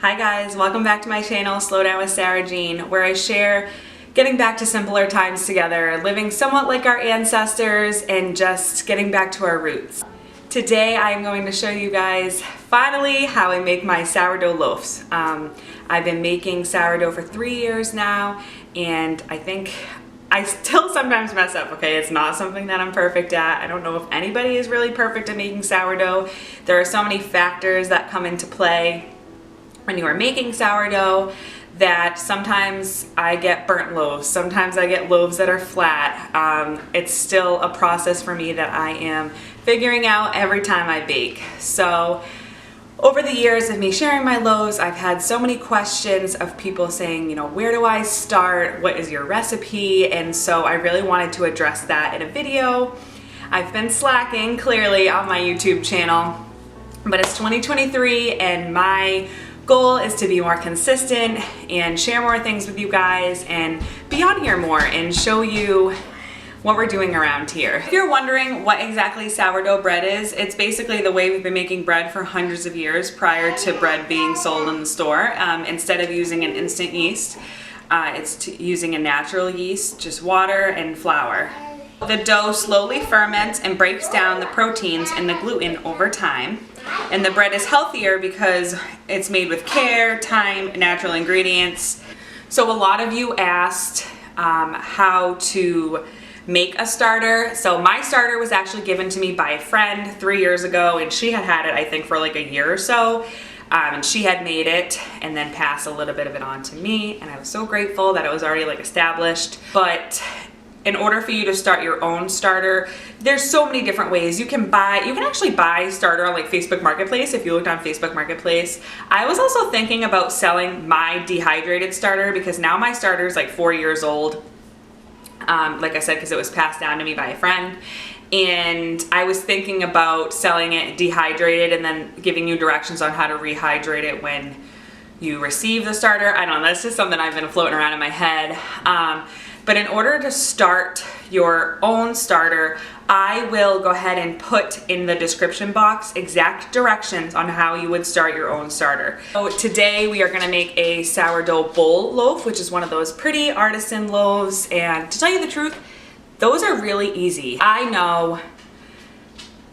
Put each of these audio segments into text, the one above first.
Hi guys, welcome back to my channel, Slow Down with Sarah Jean, where I share getting back to simpler times together, living somewhat like our ancestors, and just getting back to our roots. Today I am going to show you guys finally how I make my sourdough loaves. I've been making sourdough for 3 years now, and I think I still sometimes mess up, okay? It's not something that I'm perfect at. I don't know if anybody is really perfect at making sourdough. There are so many factors that come into play when you are making sourdough that sometimes I get burnt loaves, sometimes I get loaves that are flat. It's still a process for me that I am figuring out every time I bake. So over the years of me sharing my loaves, I've had so many questions of people saying, you know, where do I start? What is your recipe? And so I really wanted to address that in a video. I've been slacking clearly on my YouTube channel, but it's 2023 and my goal is to be more consistent and share more things with you guys and be on here more and show you what we're doing around here. If you're wondering what exactly sourdough bread is, it's basically the way we've been making bread for hundreds of years prior to bread being sold in the store. Instead of using an instant yeast, it's using a natural yeast, just water and flour. The dough slowly ferments and breaks down the proteins and the gluten over time. And the bread is healthier because it's made with care, time, natural ingredients. So a lot of you asked how to make a starter. So my starter was actually given to me by a friend 3 years ago, and she had had it, I think, for like a year or so. And she had made it and then passed a little bit of it on to me, and I was so grateful that it was already like established. But in order for you to start your own starter, there's so many different ways. You can actually buy starter on like Facebook Marketplace if you looked on Facebook Marketplace. I was also thinking about selling my dehydrated starter because now my starter is like 4 years old. Like I said, because it was passed down to me by a friend. And I was thinking about selling it dehydrated and then giving you directions on how to rehydrate it when you receive the starter. I don't know, that's just something I've been floating around in my head. But in order to start your own starter, I will go ahead and put in the description box exact directions on how you would start your own starter. So today we are gonna make a sourdough bowl loaf, which is one of those pretty artisan loaves. And to tell you the truth, those are really easy. I know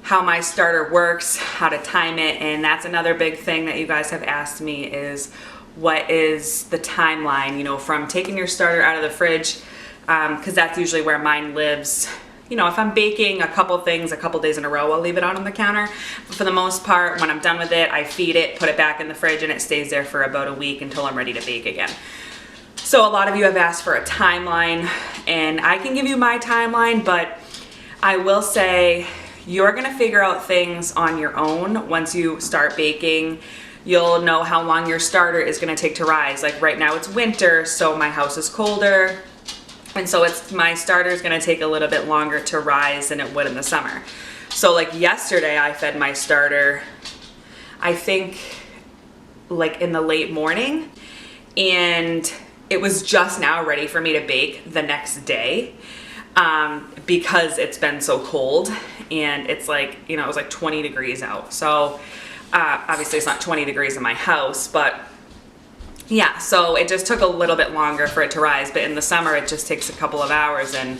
how my starter works, how to time it, and that's another big thing that you guys have asked me is what is the timeline, you know, from taking your starter out of the fridge, because that's usually where mine lives. You know, if I'm baking a couple things a couple days in a row, I'll leave it out on the counter. But for the most part, when I'm done with it, I feed it, put it back in the fridge, and it stays there for about a week until I'm ready to bake again. So a lot of you have asked for a timeline, and I can give you my timeline, but I will say you're gonna figure out things on your own once you start baking. You'll know how long your starter is gonna take to rise. Like right now it's winter, so my house is colder. And so my starter is gonna take a little bit longer to rise than it would in the summer. So like yesterday I fed my starter, I think like in the late morning, and it was just now ready for me to bake the next day because it's been so cold, and it's like, you know, it was like 20 degrees out. So obviously it's not 20 degrees in my house, but yeah, so it just took a little bit longer for it to rise, but in the summer it just takes a couple of hours and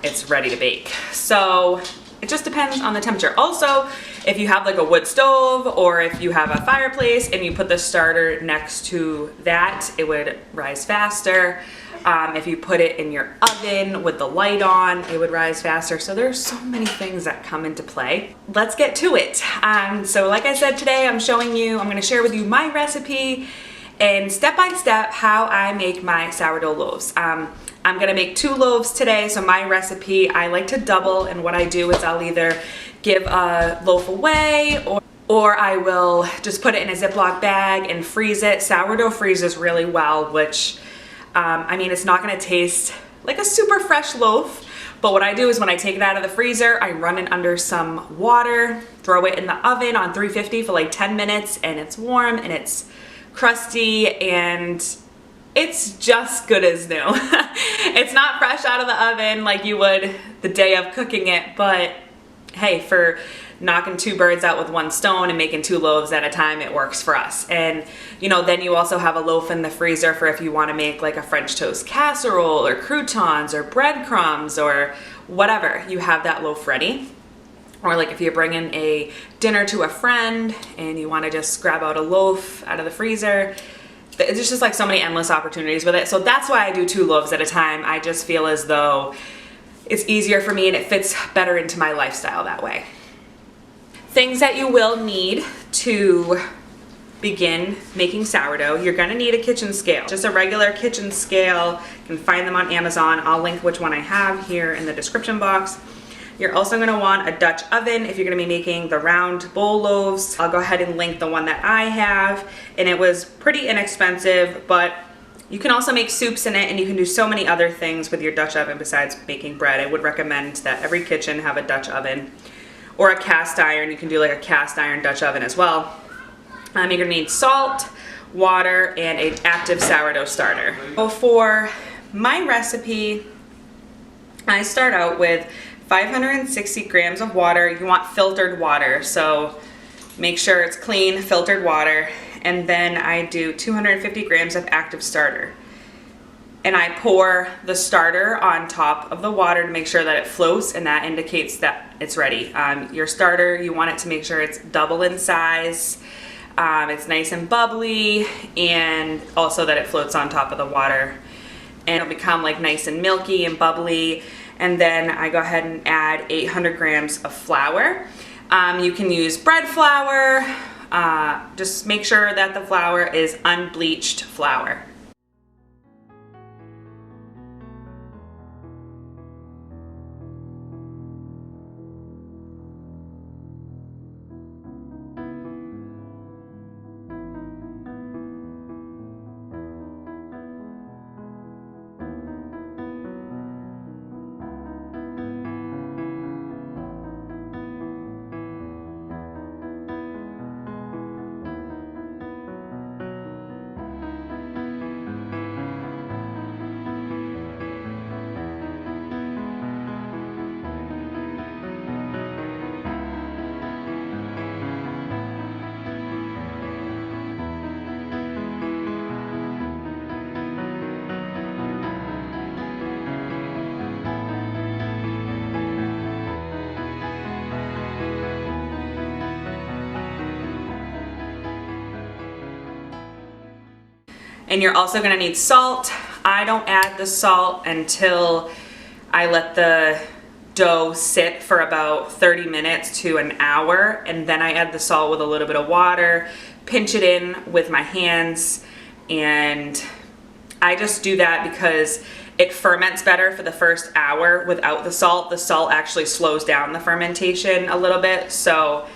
it's ready to bake. So it just depends on the temperature. Also, if you have like a wood stove or if you have a fireplace and you put the starter next to that, it would rise faster. If you put it in your oven with the light on, it would rise faster. So there's so many things that come into play. Let's get to it. So like I said, today I'm gonna share with you my recipe and step by step how I make my sourdough loaves. I'm gonna make 2 loaves today, so my recipe, I like to double, and what I do is I'll either give a loaf away or I will just put it in a Ziploc bag and freeze it. Sourdough freezes really well, which, I mean, it's not gonna taste like a super fresh loaf, but what I do is when I take it out of the freezer, I run it under some water, throw it in the oven on 350 for like 10 minutes, and it's warm and it's crusty and it's just good as new. It's not fresh out of the oven like you would the day of cooking it, but hey, for knocking two birds out with one stone and making 2 loaves at a time, it works for us. And you know, then you also have a loaf in the freezer for if you want to make like a French toast casserole or croutons or breadcrumbs or whatever, you have that loaf ready. Or like if you're bringing a dinner to a friend and you want to just grab out a loaf out of the freezer, there's just like so many endless opportunities with it. So that's why I do 2 loaves at a time. I just feel as though it's easier for me and it fits better into my lifestyle that way. Things that you will need to begin making sourdough. You're gonna need a kitchen scale, just a regular kitchen scale. You can find them on Amazon. I'll link which one I have here in the description box. You're also gonna want a Dutch oven if you're gonna be making the round bowl loaves. I'll go ahead and link the one that I have, and it was pretty inexpensive, but you can also make soups in it, and you can do so many other things with your Dutch oven besides making bread. I would recommend that every kitchen have a Dutch oven or a cast iron. You can do like a cast iron Dutch oven as well. You're gonna need salt, water, and an active sourdough starter. So for my recipe, I start out with 560 grams of water. You want filtered water, so make sure it's clean, filtered water. And then I do 250 grams of active starter. And I pour the starter on top of the water to make sure that it floats, and that indicates that it's ready. Your starter, you want it to make sure it's double in size. It's nice and bubbly, and also that it floats on top of the water. And it'll become like nice and milky and bubbly. And then I go ahead and add 800 grams of flour. You can use bread flour. Just make sure that the flour is unbleached flour. And you're also gonna need salt. I don't add the salt until I let the dough sit for about 30 minutes to an hour, and then I add the salt with a little bit of water, pinch it in with my hands, and I just do that because it ferments better for the first hour without the salt. The salt actually slows down the fermentation a little bit, so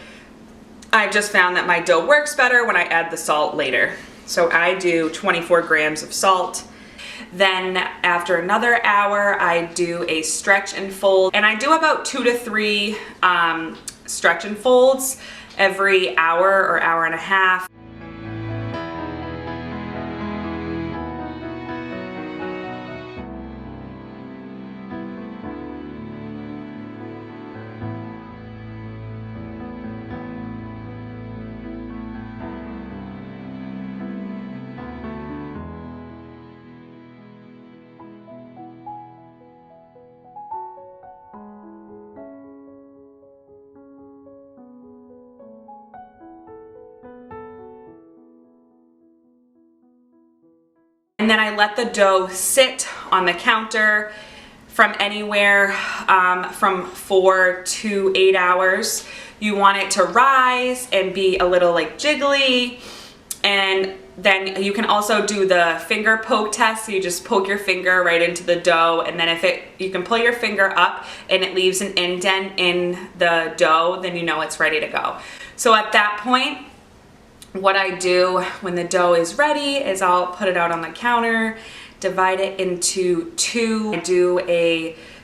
I've just found that my dough works better when I add the salt later. So I do 24 grams of salt. Then after another hour, I do a stretch and fold. And I do about 2 to 3 stretch and folds every hour or hour and a half. And then I let the dough sit on the counter from anywhere from 4 to 8 hours. You want it to rise and be a little like jiggly. And then you can also do the finger poke test. So you just poke your finger right into the dough, and then you can pull your finger up and it leaves an indent in the dough, then you know it's ready to go. So at that point, what I do when the dough is ready is I'll put it out on the counter, divide it into 2,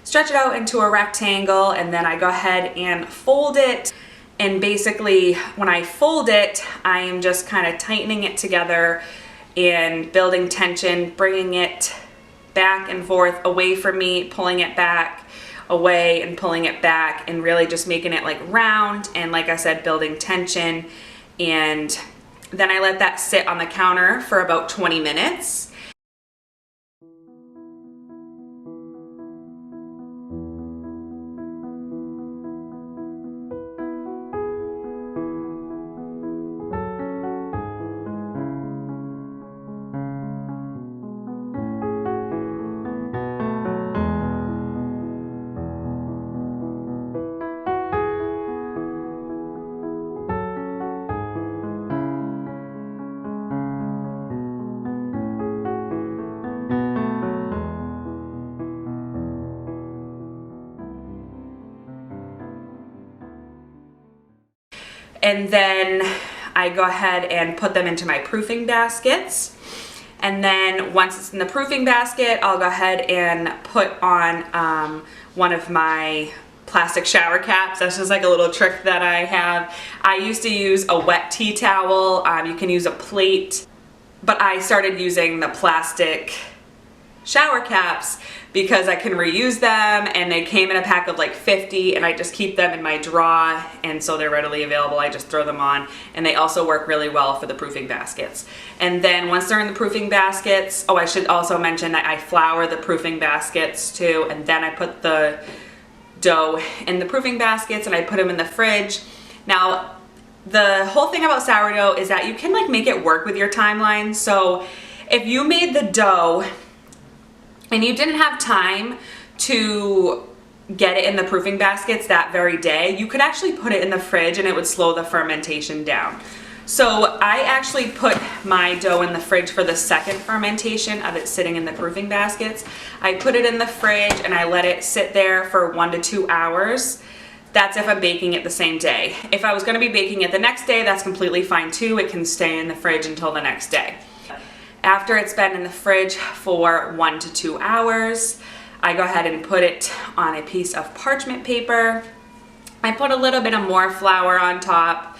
stretch it out into a rectangle, and then I go ahead and fold it. And basically when I fold it, I am just kind of tightening it together and building tension, bringing it back and forth away from me, pulling it back, away and pulling it back and really just making it like round and, like I said, building tension. And then I let that sit on the counter for about 20 minutes. And then I go ahead and put them into my proofing baskets. And then once it's in the proofing basket, I'll go ahead and put on one of my plastic shower caps. That's just like a little trick that I have. I used to use a wet tea towel. You can use a plate, but I started using the plastic shower caps because I can reuse them, and they came in a pack of like 50, and I just keep them in my drawer, and so they're readily available. I just throw them on, and they also work really well for the proofing baskets. And then once they're in the proofing baskets, oh, I should also mention that I flour the proofing baskets too, and then I put the dough in the proofing baskets and I put them in the fridge. Now, the whole thing about sourdough is that you can like make it work with your timeline. So if you made the dough and you didn't have time to get it in the proofing baskets that very day, you could actually put it in the fridge and it would slow the fermentation down. So I actually put my dough in the fridge for the second fermentation of it sitting in the proofing baskets. I put it in the fridge and I let it sit there for 1 to 2 hours. That's if I'm baking it the same day. If I was gonna be baking it the next day, that's completely fine too. It can stay in the fridge until the next day. After it's been in the fridge for 1 to 2 hours, I go ahead and put it on a piece of parchment paper. I put a little bit of more flour on top,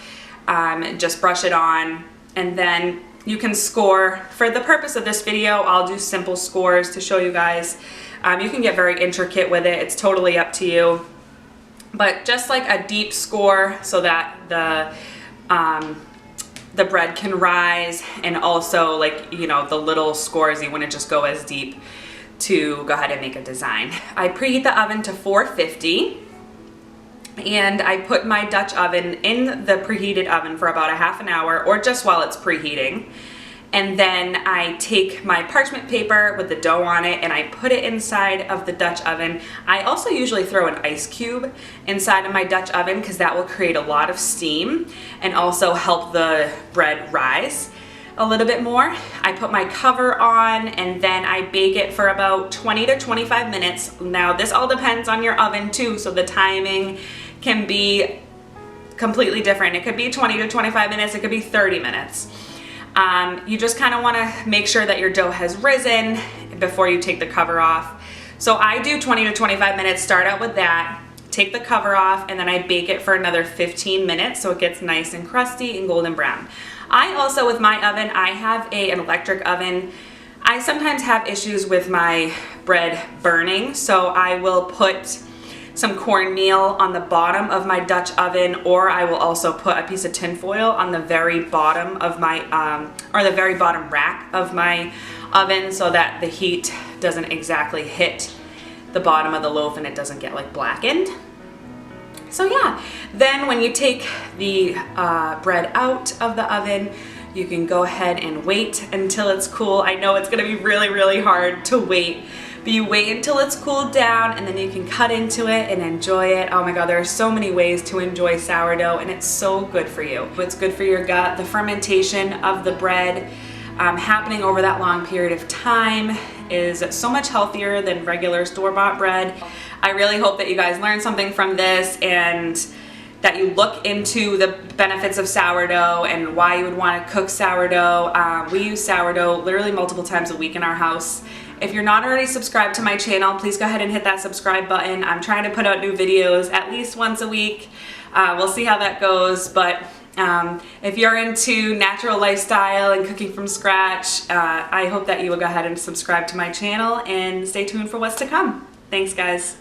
just brush it on, and then you can score. For the purpose of this video, I'll do simple scores to show you guys. You can get very intricate with it. It's totally up to you. But just like a deep score so that the bread can rise, and also like, you know, the little scores, you wouldn't just go as deep to go ahead and make a design. I preheat the oven to 450, and I put my Dutch oven in the preheated oven for about a half an hour, or just while it's preheating. And then I take my parchment paper with the dough on it and I put it inside of the Dutch oven. I also usually throw an ice cube inside of my Dutch oven because that will create a lot of steam and also help the bread rise a little bit more. I put my cover on and then I bake it for about 20 to 25 minutes. Now this all depends on your oven too, so the timing can be completely different. It could be 20 to 25 minutes, it could be 30 minutes. You just kind of want to make sure that your dough has risen before you take the cover off. So I do 20 to 25 minutes, start out with that, take the cover off, and then I bake it for another 15 minutes so it gets nice and crusty and golden brown. I also, with my oven, I have an electric oven. I sometimes have issues with my bread burning, so I will put some cornmeal on the bottom of my Dutch oven, or I will also put a piece of tin foil on the very bottom of my, or the very bottom rack of my oven, so that the heat doesn't exactly hit the bottom of the loaf and it doesn't get like blackened. So yeah, then when you take the bread out of the oven, you can go ahead and wait until it's cool. I know it's gonna be really, really hard to wait, but you wait until it's cooled down and then you can cut into it and enjoy it. Oh my God, there are so many ways to enjoy sourdough, and it's so good for you. It's good for your gut. The fermentation of the bread happening over that long period of time is so much healthier than regular store-bought bread. I really hope that you guys learned something from this and that you look into the benefits of sourdough and why you would want to cook sourdough. We use sourdough literally multiple times a week in our house. If you're not already subscribed to my channel, please go ahead and hit that subscribe button. I'm trying to put out new videos at least once a week. We'll see how that goes, but if you're into natural lifestyle and cooking from scratch, I hope that you will go ahead and subscribe to my channel and stay tuned for what's to come. Thanks, guys.